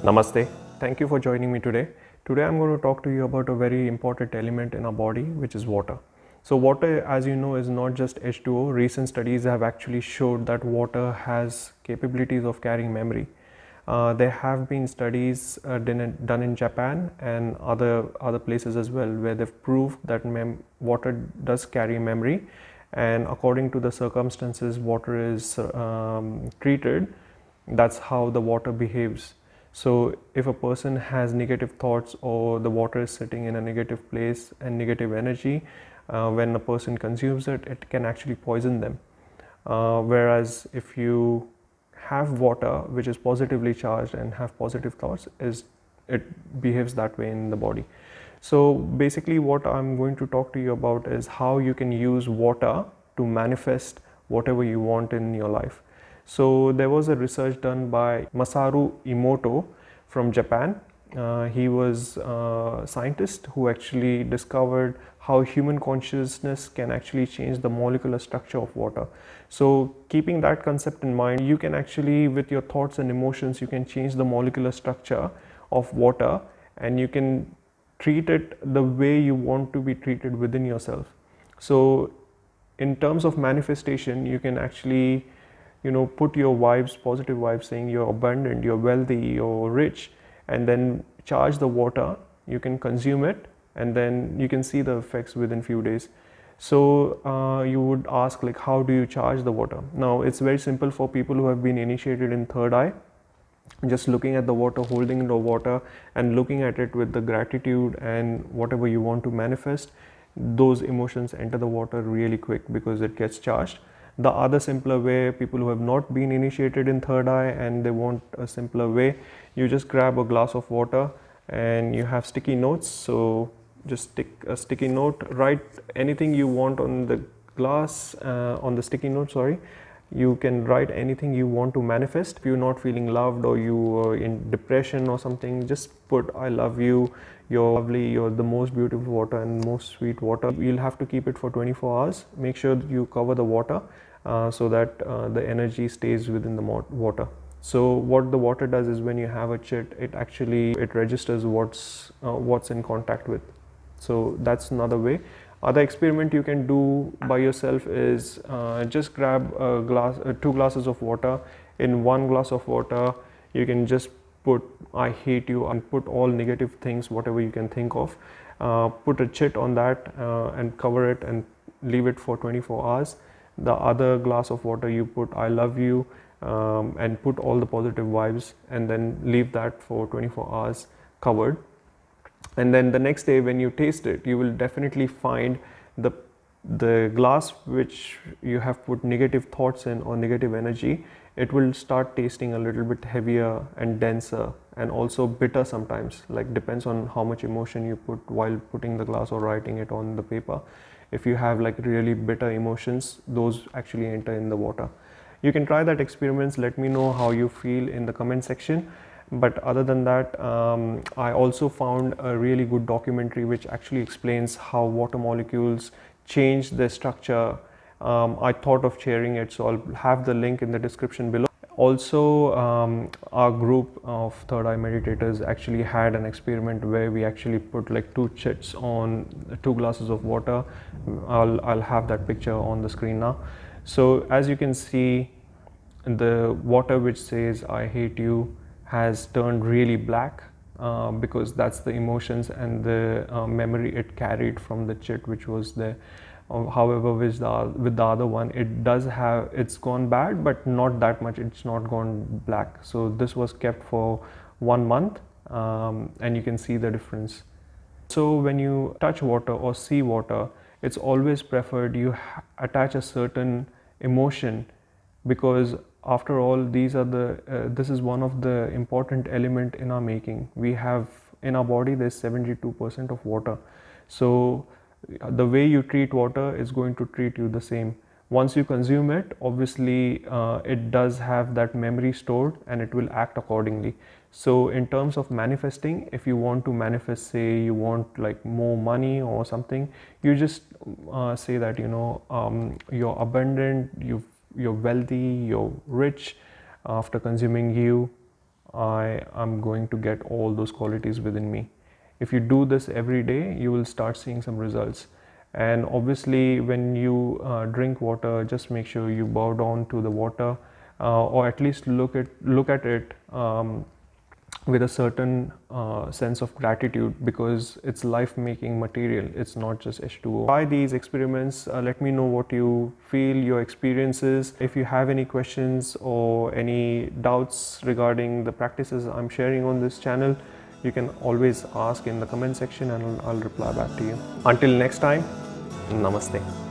Namaste. Thank you for joining me today. Today I'm going to talk to you about a very important element in our body, which is water. So water, as you know, is not just H2O. Recent studies have actually showed that water has capabilities of carrying memory. There have been studies done in Japan and other places as well, where they've proved that water does carry memory, and according to the circumstances water is treated, that's how the water behaves. So if a person has negative thoughts or the water is sitting in a negative place and negative energy, when a person consumes it, it can actually poison them. Whereas if you have water which is positively charged and have positive thoughts, it behaves that way in the body. So basically what I'm going to talk to you about is how you can use water to manifest whatever you want in your life. So there was a research done by Masaru Emoto from Japan. He was a scientist who actually discovered how human consciousness can actually change the molecular structure of water. So keeping that concept in mind, you can actually, with your thoughts and emotions, you can change the molecular structure of water, and you can treat it the way you want to be treated within yourself. So in terms of manifestation, you can actually put your vibes, positive vibes, saying you're abundant, you're wealthy, you're rich, and then charge the water. You can consume it, and then you can see the effects within few days. So you would ask, like, how do you charge the water? Now it's very simple for people who have been initiated in third eye. Just looking at the water, holding the water and looking at it with the gratitude and whatever you want to manifest, those emotions enter the water really quick because it gets charged. The other simpler way, people who have not been initiated in third eye and they want a simpler way, you just grab a glass of water and you have sticky notes. So just stick a sticky note, write anything you want on the glass, on the sticky note, sorry. You can write anything you want to manifest. If you're not feeling loved or you are in depression or something, just put I love you, you're lovely, you're the most beautiful water and most sweet water. You'll have to keep it for 24 hours. Make sure that you cover the water so that the energy stays within the water. So what the water does is, when you have a chit, it registers what's in contact with. So that's another way. Other experiment you can do by yourself is just grab a glass, 2 glasses of water. In 1 glass of water, you can just put I hate you and put all negative things, whatever you can think of. Put a chit on that and cover it and leave it for 24 hours. The other glass of water, you put I love you and put all the positive vibes, and then leave that for 24 hours covered. And then the next day when you taste it, you will definitely find the glass which you have put negative thoughts in or negative energy, it will start tasting a little bit heavier and denser and also bitter sometimes. Like, depends on how much emotion you put while putting the glass or writing it on the paper. If you have like really bitter emotions, those actually enter in the water. You can try that experiments. Let me know how you feel in the comment section. But other than that, I also found a really good documentary which actually explains how water molecules change their structure. I thought of sharing it, so I'll have the link in the description below. Also, our group of third eye meditators actually had an experiment where we actually put like 2 chits on 2 glasses of water. I'll have that picture on the screen now. So as you can see, the water which says I hate you has turned really black because that's the emotions and the memory it carried from the chit which was there. However, with the other one, it's gone bad, but not that much. It's not gone black. So this was kept for 1 month, and you can see the difference. So when you touch water or see water, it's always preferred you attach a certain emotion, because after all, this is one of the important element in our making. We have in our body, there's 72% of water. So the way you treat water is going to treat you the same. Once you consume it, obviously it does have that memory stored and it will act accordingly. So in terms of manifesting, if you want to manifest, say you want like more money or something, you just say that you're abundant, you're wealthy, you're rich after consuming you. I am going to get all those qualities within me. If you do this every day, you will start seeing some results. And obviously, when you drink water, just make sure you bow down to the water, or at least look at it with a certain sense of gratitude, because it's life making material, it's not just H2O. Try these experiments, let me know what you feel, your experiences. If you have any questions or any doubts regarding the practices I'm sharing on this channel, you can always ask in the comment section and I'll reply back to you. Until next time, namaste.